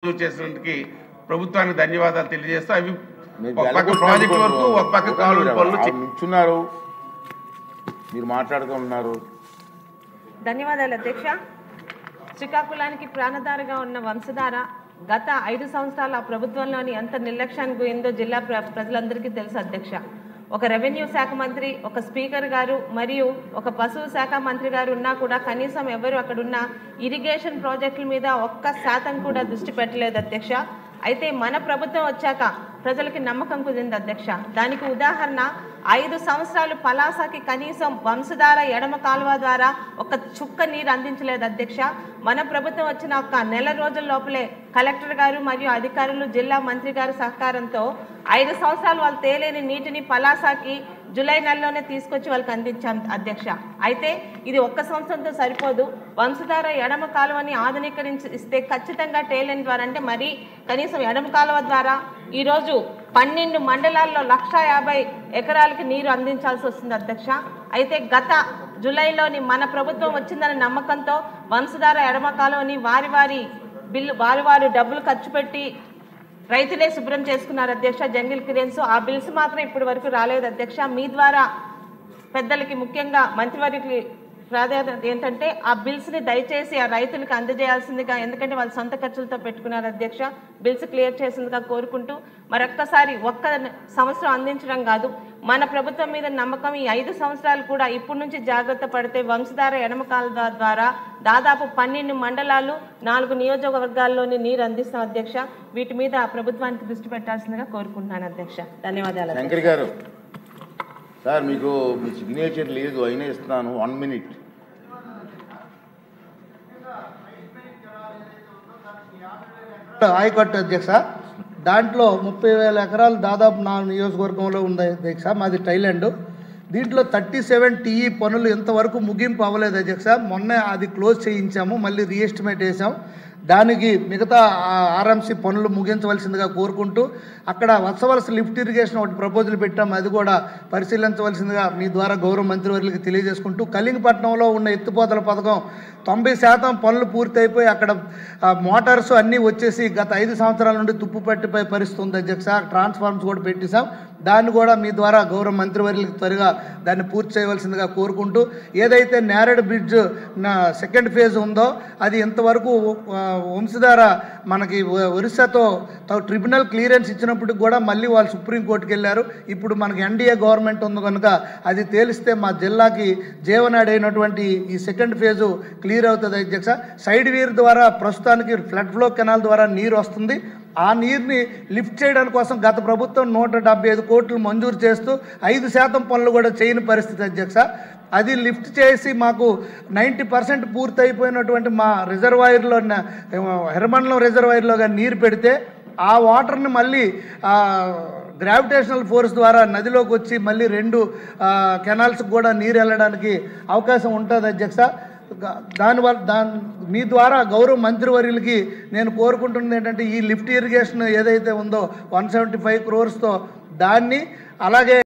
చేసినందుకు ప్రభుత్వానికి ధన్యవాదాలు తెలియజేస్తూ అవి ఒక పక్క ప్రాజెక్ట్ వరకు ఒక పక్క కాలువల పనులు నిల్చున్నారు, మీరు మాట్లాడుతున్నారు. ధన్యవాదాలు అధ్యక్ష. శ్రీకాకుళానికి ప్రాణధారగా ఉన్న వంశధార గత 5 సంవత్సరాల ప్రభుత్వంలోని ఎంత నిర్లక్ష్యానికి పోయిందో జిల్లా ప్రజలందరికీ తెలుసు అధ్యక్ష. ఒక రెవెన్యూ శాఖ మంత్రి, ఒక స్పీకర్ గారు మరియు ఒక పశువు శాఖ మంత్రి గారు ఉన్నా కూడా కనీసం ఎవరు అక్కడున్న ఇరిగేషన్ ప్రాజెక్టుల మీద 1% కూడా దృష్టి పెట్టలేదు అధ్యక్ష. అయితే మన ప్రభుత్వం వచ్చాక ప్రజలకి నమ్మకం కుదిరింది అధ్యక్ష. దానికి ఉదాహరణ 5 సంవత్సరాలు పలాసకి కనీసం వంశధార ఎడమ కాలువ ద్వారా ఒక చుక్క నీరు అందించలేదు అధ్యక్ష. మన ప్రభుత్వం వచ్చిన ఒక నెల రోజుల లోపలే కలెక్టర్ గారు మరియు అధికారులు, జిల్లా మంత్రి గారి సహకారంతో 5 సంవత్సరాలు వాళ్ళు తేలేని నీటిని పలాసకి జూలై నెలలోనే తీసుకొచ్చి వాళ్ళకి అందించాం అధ్యక్ష. అయితే ఇది 1 సంవత్సరంతో సరిపోదు. వంశధార ఎడమ కాలువని ఆధునీకరిస్తే ఖచ్చితంగా టేలెన్ ద్వారా అంటే మరి కనీసం ఎడమ కాలువ ద్వారా ఈరోజు 12 మండలాల్లో 150 ఎకరాలకి నీరు అందించాల్సి వస్తుంది అధ్యక్ష. అయితే గత జూలైలోని మన ప్రభుత్వం వచ్చిందనే నమ్మకంతో వంశధార ఎడమ కాలువని వారి డబ్బులు ఖర్చు పెట్టి రైతులే శుభ్రం చేసుకున్నారు అధ్యక్ష. జంగిల్ క్లియరెన్స్ ఆ బిల్స్ మాత్రం ఇప్పటి వరకు రాలేదు అధ్యక్ష. మీ ద్వారా పెద్దలకి ముఖ్యంగా మంత్రివర్యులకి ప్రాధాన్యత ఏంటంటే ఆ బిల్స్ని దయచేసి ఆ రైతులకు అందజేయాల్సిందిగా, ఎందుకంటే వాళ్ళు సొంత ఖర్చులతో పెట్టుకున్నారు అధ్యక్ష. బిల్స్ క్లియర్ చేసిందిగా కోరుకుంటూ మరొక్కసారి 1 సంవత్సరం అందించడం కాదు, మన ప్రభుత్వం మీద నమ్మకం ఈ 5 సంవత్సరాలు కూడా ఇప్పటి నుంచి జాగ్రత్త పడితే వంశధార ఎడమ కాలువ ద్వారా దాదాపు 12 మండలాలు 4 నియోజకవర్గాల్లోని నీరు అందిస్తాం అధ్యక్ష. వీటి మీద ప్రభుత్వానికి దృష్టి పెట్టాల్సిందిగా కోరుకుంటున్నాను అధ్యక్ష. ధన్యవాదాలు. శంకర్ గారు, సార్ మీకు మీ సిగ్నేచర్ లేదు, అయినా ఇస్తున్నాను 1 మినిట్. ఆయకట్టు అధ్యక్ష, దాంట్లో 30,000 ఎకరాలు దాదాపు నా నియోజకవర్గంలో ఉంది అధ్యక్ష. మాది థైలాండ్. దీంట్లో 37 TE పనులు ఇంతవరకు ముగింపు అవ్వలేదు అధ్యక్ష. మొన్నే అది క్లోజ్ చేయించాము, మళ్ళీ రీఎస్టిమేట్ వేసాం. దానికి మిగతా RMC పనులు ముగించవలసిందిగా కోరుకుంటూ అక్కడ వత్సవలస లిఫ్ట్ ఇరిగేషన్ ఒకటి ప్రపోజల్ పెట్టాము, అది కూడా పరిశీలించవలసిందిగా మీ ద్వారా గౌరవ మంత్రివర్యులకు తెలియజేసుకుంటూ కలింగపట్నంలో ఉన్న ఎత్తిపోతల పథకం 90% పనులు పూర్తయిపోయి అక్కడ మోటార్స్ అన్నీ వచ్చేసి గత 5 సంవత్సరాల నుండి తుప్పు పట్టిపోయే పరిస్థితి ఉంది అధ్యక్ష. ట్రాన్స్ఫార్మర్స్ కూడా పెట్టేశాం, దాన్ని కూడా మీ ద్వారా గౌరవ మంత్రివర్యులకు త్వరగా దాన్ని పూర్తి చేయవలసిందిగా కోరుకుంటూ ఏదైతే నేరేడ్ బ్రిడ్జ్ సెకండ్ ఫేజ్ ఉందో అది ఇంతవరకు వంశధార మనకి ఒరిస్సాతో ట్రిబ్యునల్ క్లియరెన్స్ ఇచ్చినప్పటికి కూడా మళ్ళీ వాళ్ళు సుప్రీంకోర్టుకి వెళ్ళారు. ఇప్పుడు మనకి NDA గవర్నమెంట్ ఉంది కనుక అది తేలిస్తే మా జిల్లాకి జీవనాడి అయినటువంటి ఈ సెకండ్ ఫేజు క్లియర్ అవుతుంది అధ్యక్ష. సైడ్ వీర్ ద్వారా ప్రస్తుతానికి ఫ్లడ్ ఫ్లో కెనాల్ ద్వారా నీరు వస్తుంది. ఆ నీరుని లిఫ్ట్ చేయడానికి కోసం గత ప్రభుత్వం 175 కోట్లు మంజూరు చేస్తూ 5% పనులు కూడా చేయని పరిస్థితి అధ్యక్ష. అది లిఫ్ట్ చేసి మాకు 90% పూర్తి అయిపోయినటువంటి మా రిజర్వాయర్లో హెర్మండలం రిజర్వాయర్లోగా నీరు పెడితే ఆ వాటర్ని మళ్ళీ గ్రావిటేషనల్ ఫోర్స్ ద్వారా నదిలోకి వచ్చి మళ్ళీ 2 కెనాల్స్కి కూడా నీరు వెళ్ళడానికి అవకాశం ఉంటుంది అధ్యక్ష. దానివల్ల మీ ద్వారా గౌరవ మంత్రివర్యులకి నేను కోరుకుంటున్నది ఏంటంటే ఈ లిఫ్ట్ ఇరిగేషన్ ఏదైతే ఉందో 175 crores దాన్ని అలాగే